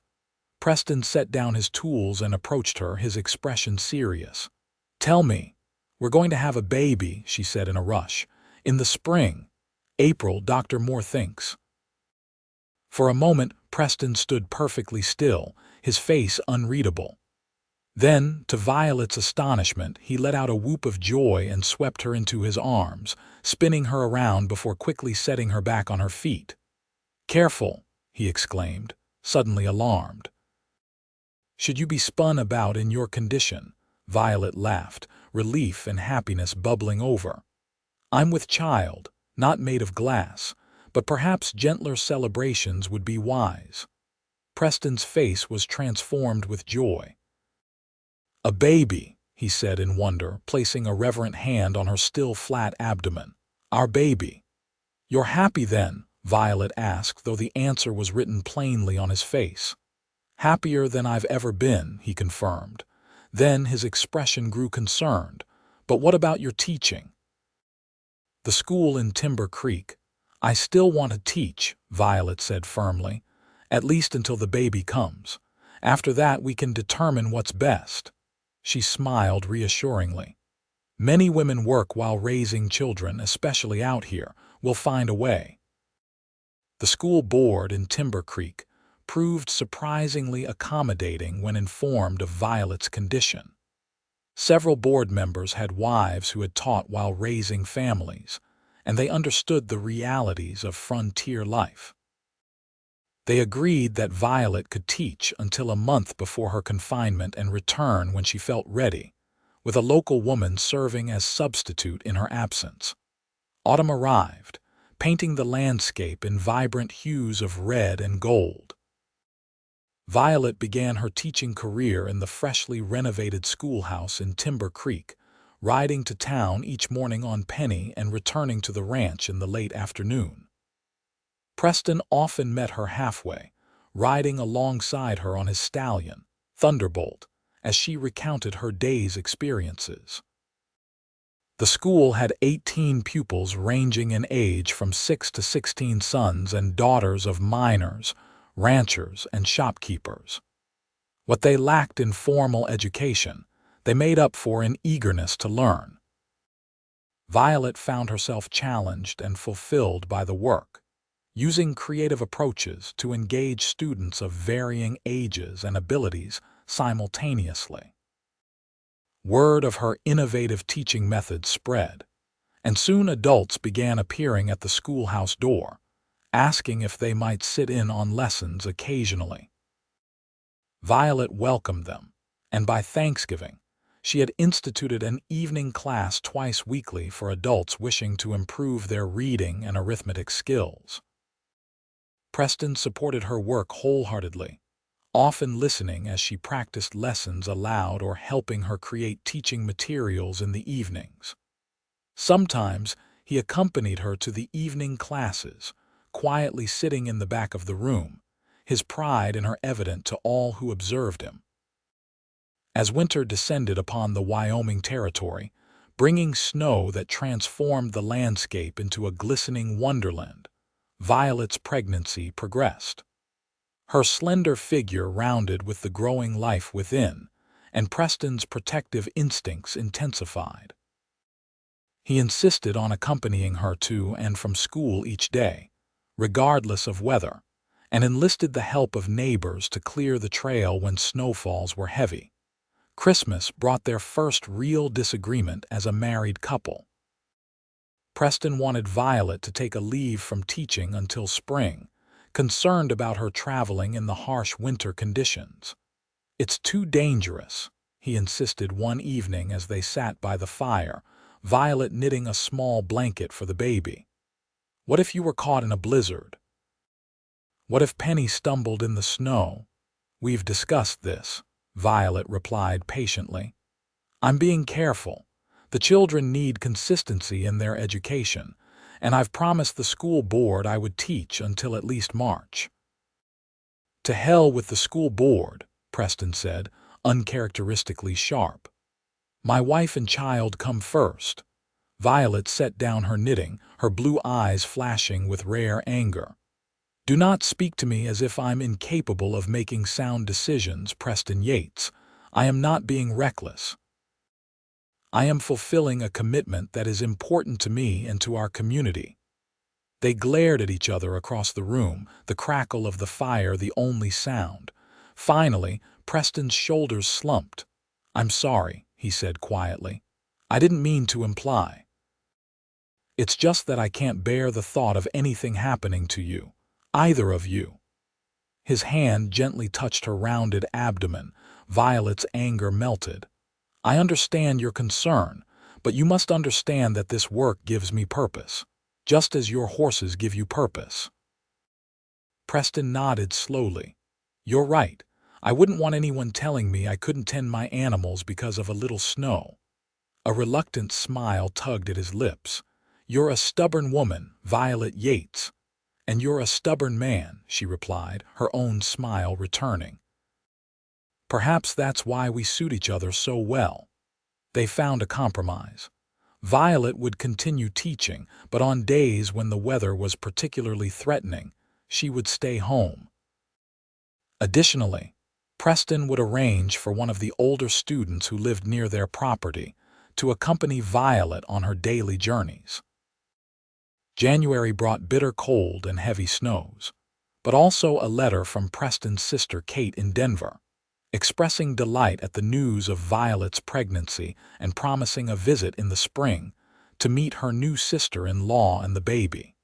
[SPEAKER 1] Preston set down his tools and approached her, his expression serious. "Tell me. We're going to have a baby," she said in a rush. "In the spring. April, Dr. Moore thinks." For a moment, Preston stood perfectly still, his face unreadable. Then, to Violet's astonishment, he let out a whoop of joy and swept her into his arms, spinning her around before quickly setting her back on her feet. "Careful," he exclaimed, suddenly alarmed. "Should you be spun about in your condition?" Violet laughed, relief and happiness bubbling over. "I'm with child, not made of glass, but perhaps gentler celebrations would be wise." Preston's face was transformed with joy. "A baby," he said in wonder, placing a reverent hand on her still flat abdomen. "Our baby." "You're happy then?" Violet asked, though the answer was written plainly on his face. "Happier than I've ever been," he confirmed. Then his expression grew concerned. "But what about your teaching?" "The school in Timber Creek. I still want to teach," Violet said firmly, "at least until the baby comes. After that we can determine what's best." She smiled reassuringly. "Many women work while raising children, especially out here. We'll find a way." The school board in Timber Creek proved surprisingly accommodating when informed of Violet's condition. Several board members had wives who had taught while raising families, and they understood the realities of frontier life. They agreed that Violet could teach until a month before her confinement and return when she felt ready, with a local woman serving as substitute in her absence. Autumn arrived, painting the landscape in vibrant hues of red and gold. Violet began her teaching career in the freshly renovated schoolhouse in Timber Creek, riding to town each morning on Penny and returning to the ranch in the late afternoon. Preston often met her halfway, riding alongside her on his stallion, Thunderbolt, as she recounted her day's experiences. The school had 18 pupils ranging in age from 6 to 16 sons and daughters of miners, ranchers, and shopkeepers. What they lacked in formal education, they made up for in eagerness to learn. Violet found herself challenged and fulfilled by the work, using creative approaches to engage students of varying ages and abilities simultaneously. Word of her innovative teaching methods spread, and soon adults began appearing at the schoolhouse door, asking if they might sit in on lessons occasionally. Violet welcomed them, and by Thanksgiving, she had instituted an evening class twice weekly for adults wishing to improve their reading and arithmetic skills. Preston supported her work wholeheartedly, often listening as she practiced lessons aloud or helping her create teaching materials in the evenings. Sometimes he accompanied her to the evening classes, quietly sitting in the back of the room, his pride in her evident to all who observed him. As winter descended upon the Wyoming Territory, bringing snow that transformed the landscape into a glistening wonderland, Violet's pregnancy progressed. Her slender figure rounded with the growing life within, and Preston's protective instincts intensified. He insisted on accompanying her to and from school each day, regardless of weather, and enlisted the help of neighbors to clear the trail when snowfalls were heavy. Christmas brought their first real disagreement as a married couple. Preston wanted Violet to take a leave from teaching until spring, concerned about her traveling in the harsh winter conditions. "It's too dangerous," he insisted one evening as they sat by the fire, Violet knitting a small blanket for the baby. "What if you were caught in a blizzard? What if Penny stumbled in the snow?" "We've discussed this," Violet replied patiently. "I'm being careful. The children need consistency in their education, and I've promised the school board I would teach until at least March." "To hell with the school board," Preston said, uncharacteristically sharp. "My wife and child come first." Violet set down her knitting, her blue eyes flashing with rare anger. "Do not speak to me as if I'm incapable of making sound decisions, Preston Yates. I am not being reckless. I am fulfilling a commitment that is important to me and to our community." They glared at each other across the room, the crackle of the fire the only sound. Finally, Preston's shoulders slumped. "I'm sorry," he said quietly. "I didn't mean to imply. It's just that I can't bear the thought of anything happening to you, either of you." His hand gently touched her rounded abdomen. Violet's anger melted. "I understand your concern, but you must understand that this work gives me purpose, just as your horses give you purpose." Preston nodded slowly. "You're right. I wouldn't want anyone telling me I couldn't tend my animals because of a little snow." A reluctant smile tugged at his lips. "You're a stubborn woman, Violet Yates." "And you're a stubborn man," she replied, her own smile returning. "Perhaps that's why we suit each other so well." They found a compromise. Violet would continue teaching, but on days when the weather was particularly threatening, she would stay home. Additionally, Preston would arrange for one of the older students who lived near their property to accompany Violet on her daily journeys. January brought bitter cold and heavy snows, but also a letter from Preston's sister Kate in Denver, expressing delight at the news of Violet's pregnancy and promising a visit in the spring to meet her new sister-in-law and the baby.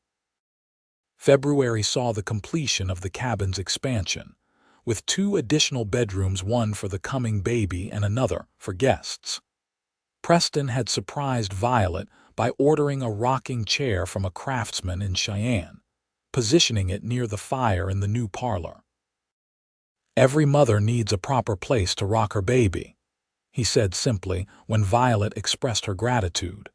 [SPEAKER 1] February saw the completion of the cabin's expansion, with 2 additional bedrooms, one for the coming baby and another for guests. Preston had surprised Violet by ordering a rocking chair from a craftsman in Cheyenne, positioning it near the fire in the new parlor. "Every mother needs a proper place to rock her baby," he said simply when Violet expressed her gratitude.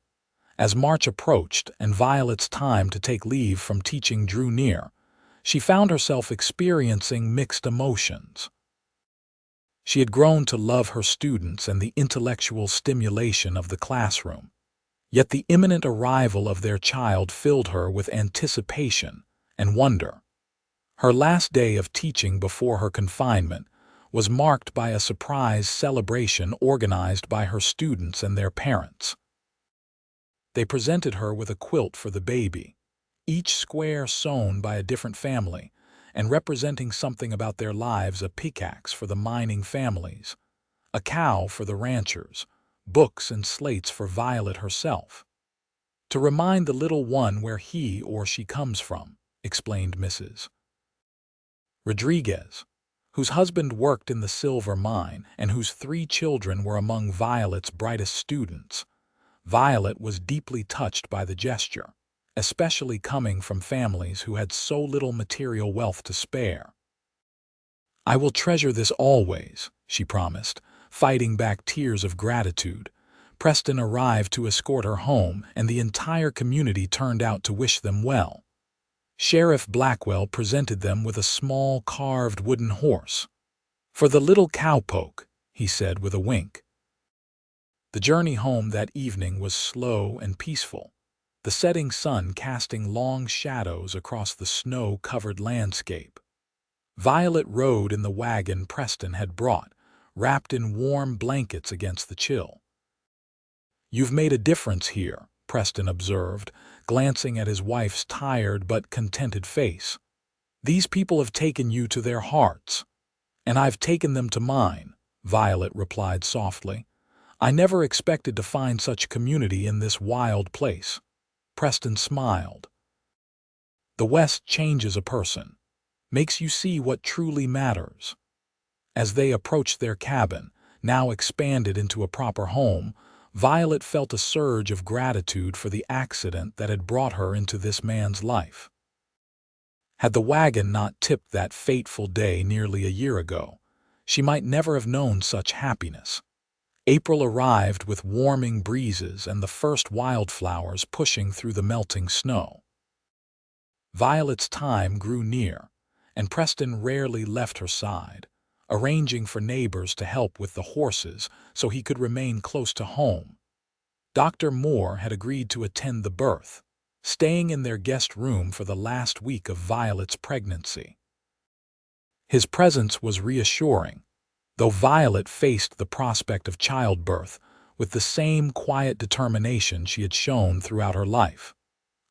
[SPEAKER 1] As March approached and Violet's time to take leave from teaching drew near, she found herself experiencing mixed emotions. She had grown to love her students and the intellectual stimulation of the classroom. Yet the imminent arrival of their child filled her with anticipation and wonder. Her last day of teaching before her confinement was marked by a surprise celebration organized by her students and their parents. They presented her with a quilt for the baby, each square sewn by a different family, and representing something about their lives: a pickaxe for the mining families, a cow for the ranchers, books and slates for Violet herself. "To remind the little one where he or she comes from," explained Mrs. Rodriguez, whose husband worked in the silver mine and whose 3 children were among Violet's brightest students. Violet was deeply touched by the gesture, especially coming from families who had so little material wealth to spare. "I will treasure this always," she promised, fighting back tears of gratitude. Preston arrived to escort her home, and the entire community turned out to wish them well. Sheriff Blackwell presented them with a small carved wooden horse. "For the little cowpoke," he said with a wink. The journey home that evening was slow and peaceful, the setting sun casting long shadows across the snow-covered landscape. Violet rode in the wagon Preston had brought, wrapped in warm blankets against the chill. "You've made a difference here," Preston observed, glancing at his wife's tired but contented face. "These people have taken you to their hearts." "And I've taken them to mine," Violet replied softly. "I never expected to find such community in this wild place." Preston smiled. "The West changes a person, makes you see what truly matters." As they approached their cabin, now expanded into a proper home, Violet felt a surge of gratitude for the accident that had brought her into this man's life. Had the wagon not tipped that fateful day nearly a year ago, she might never have known such happiness. April arrived with warming breezes and the first wildflowers pushing through the melting snow. Violet's time grew near, and Preston rarely left her side, arranging for neighbors to help with the horses so he could remain close to home. Dr. Moore had agreed to attend the birth, staying in their guest room for the last week of Violet's pregnancy. His presence was reassuring, though Violet faced the prospect of childbirth with the same quiet determination she had shown throughout her life.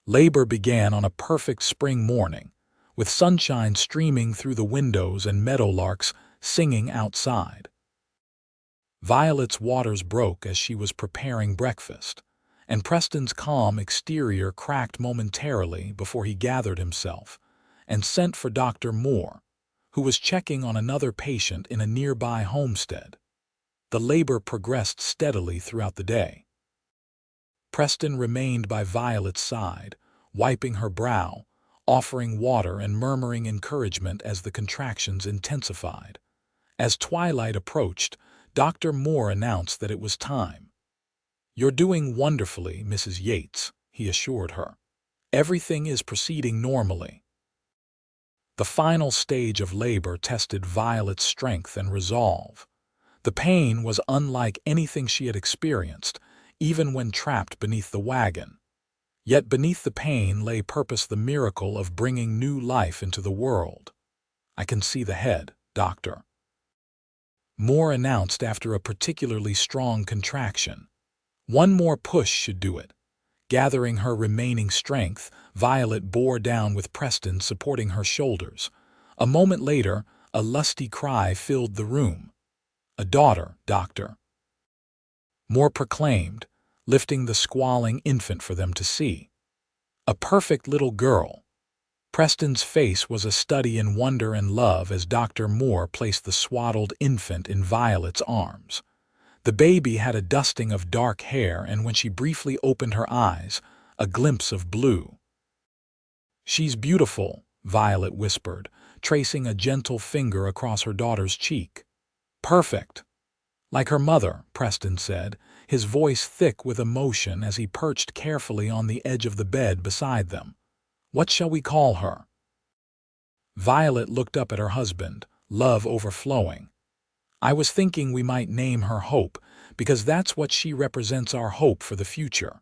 [SPEAKER 1] Labor began on a perfect spring morning, with sunshine streaming through the windows and meadowlarks singing outside. Violet's waters broke as she was preparing breakfast, and Preston's calm exterior cracked momentarily before he gathered himself and sent for Dr. Moore, who was checking on another patient in a nearby homestead. The labor progressed steadily throughout the day. Preston remained by Violet's side, wiping her brow, offering water and murmuring encouragement as the contractions intensified. As twilight approached, Dr. Moore announced that it was time. "You're doing wonderfully, Mrs. Yates," he assured her. "Everything is proceeding normally." The final stage of labor tested Violet's strength and resolve. The pain was unlike anything she had experienced, even when trapped beneath the wagon. Yet beneath the pain lay purpose, the miracle of bringing new life into the world. "I can see the head, Doctor," Moore announced after a particularly strong contraction. "One more push should do it." Gathering her remaining strength, Violet bore down with Preston supporting her shoulders. A moment later, a lusty cry filled the room. "A daughter, Doctor," Moore proclaimed, lifting the squalling infant for them to see. "A perfect little girl." Preston's face was a study in wonder and love as Dr. Moore placed the swaddled infant in Violet's arms. The baby had a dusting of dark hair, and when she briefly opened her eyes, a glimpse of blue. "She's beautiful," Violet whispered, tracing a gentle finger across her daughter's cheek. "Perfect. Like her mother," Preston said, his voice thick with emotion as he perched carefully on the edge of the bed beside them. "What shall we call her?" Violet looked up at her husband, love overflowing. "I was thinking we might name her Hope, because that's what she represents, our hope for the future."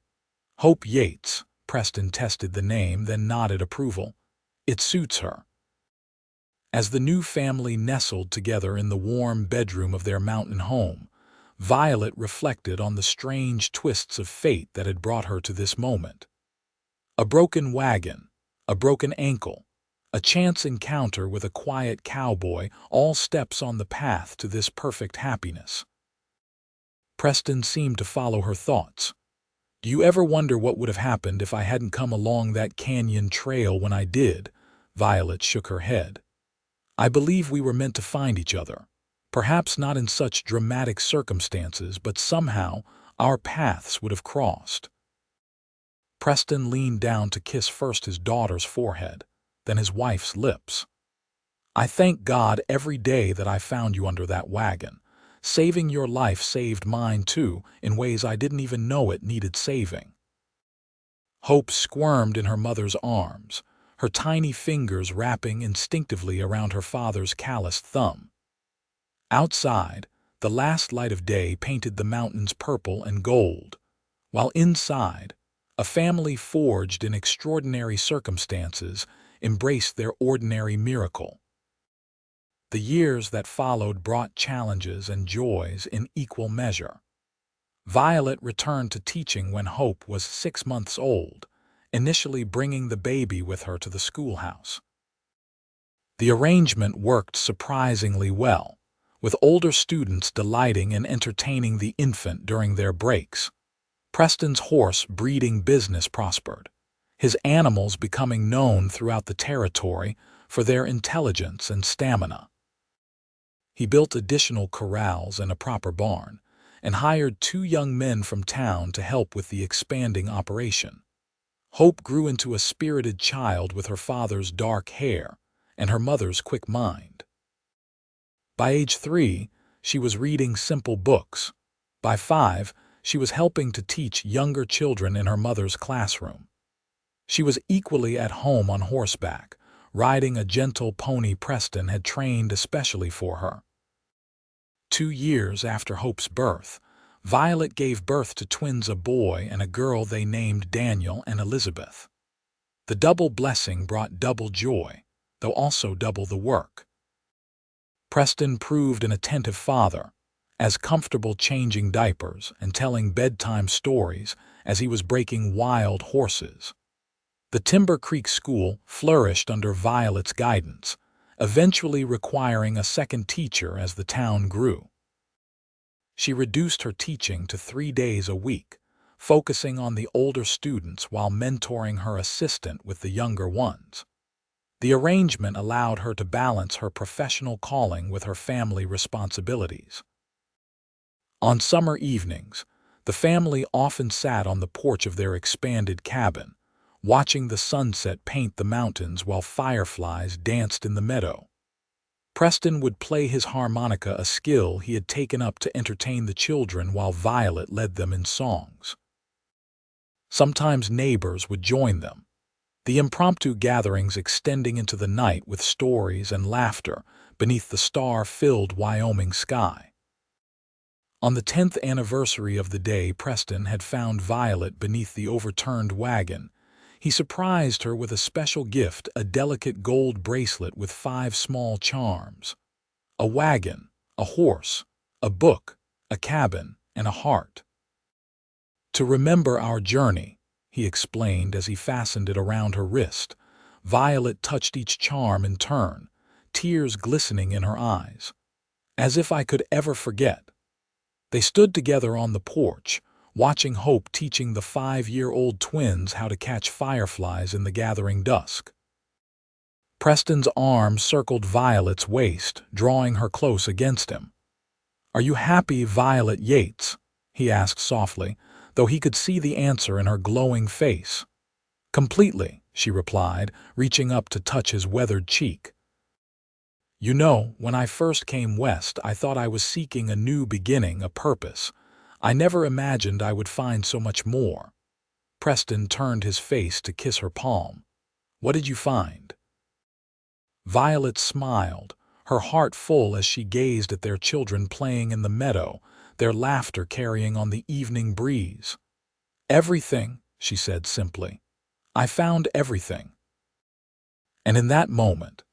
[SPEAKER 1] "Hope Yates," Preston tested the name, then nodded approval. "It suits her." As the new family nestled together in the warm bedroom of their mountain home, Violet reflected on the strange twists of fate that had brought her to this moment. A broken wagon, a broken ankle, a chance encounter with a quiet cowboy, all steps on the path to this perfect happiness. Preston seemed to follow her thoughts. "Do you ever wonder what would have happened if I hadn't come along that canyon trail when I did?" Violet shook her head. "I believe we were meant to find each other. Perhaps not in such dramatic circumstances, but somehow our paths would have crossed." Preston leaned down to kiss first his daughter's forehead, then his wife's lips. "I thank God every day that I found you under that wagon. Saving your life saved mine too, in ways I didn't even know it needed saving." Hope squirmed in her mother's arms, her tiny fingers wrapping instinctively around her father's calloused thumb. Outside, the last light of day painted the mountains purple and gold, while inside, a family forged in extraordinary circumstances embraced their ordinary miracle. The years that followed brought challenges and joys in equal measure. Violet returned to teaching when Hope was 6 months old, initially bringing the baby with her to the schoolhouse. The arrangement worked surprisingly well, with older students delighting in entertaining the infant during their breaks. Preston's horse breeding business prospered, his animals becoming known throughout the territory for their intelligence and stamina. He built additional corrals and a proper barn, and hired 2 young men from town to help with the expanding operation. Hope grew into a spirited child with her father's dark hair and her mother's quick mind. By age 3, she was reading simple books. By 5, she was helping to teach younger children in her mother's classroom. She was equally at home on horseback, riding a gentle pony Preston had trained especially for her. 2 years after Hope's birth, Violet gave birth to twins, a boy and a girl they named Daniel and Elizabeth. The double blessing brought double joy, though also double the work. Preston proved an attentive father, as comfortable changing diapers and telling bedtime stories as he was breaking wild horses. The Timber Creek School flourished under Violet's guidance, eventually requiring a second teacher as the town grew. She reduced her teaching to 3 days a week, focusing on the older students while mentoring her assistant with the younger ones. The arrangement allowed her to balance her professional calling with her family responsibilities. On summer evenings, the family often sat on the porch of their expanded cabin, watching the sunset paint the mountains while fireflies danced in the meadow. Preston would play his harmonica, a skill he had taken up to entertain the children, while Violet led them in songs. Sometimes neighbors would join them, the impromptu gatherings extending into the night with stories and laughter beneath the star-filled Wyoming sky. On the 10th anniversary of the day Preston had found Violet beneath the overturned wagon, he surprised her with a special gift, a delicate gold bracelet with 5 small charms: a wagon, a horse, a book, a cabin, and a heart. "To remember our journey," he explained as he fastened it around her wrist. Violet touched each charm in turn, tears glistening in her eyes. "As if I could ever forget." They stood together on the porch, watching Hope teaching the 5-year-old twins how to catch fireflies in the gathering dusk. Preston's arm circled Violet's waist, drawing her close against him. "Are you happy, Violet Yates?" he asked softly, though he could see the answer in her glowing face. "Completely," she replied, reaching up to touch his weathered cheek. You know, when I first came west, I thought I was seeking a new beginning, a purpose. I never imagined I would find so much more. Preston turned his face to kiss her palm. What did you find? Violet smiled, her heart full as she gazed at their children playing in the meadow, their laughter carrying on the evening breeze. Everything, she said simply. I found everything. And in that moment,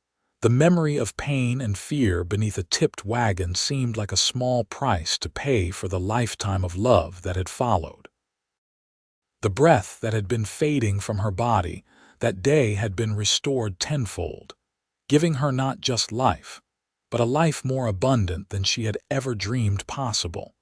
[SPEAKER 1] the memory of pain and fear beneath a tipped wagon seemed like a small price to pay for the lifetime of love that had followed. The breath that had been fading from her body that day had been restored tenfold, giving her not just life, but a life more abundant than she had ever dreamed possible.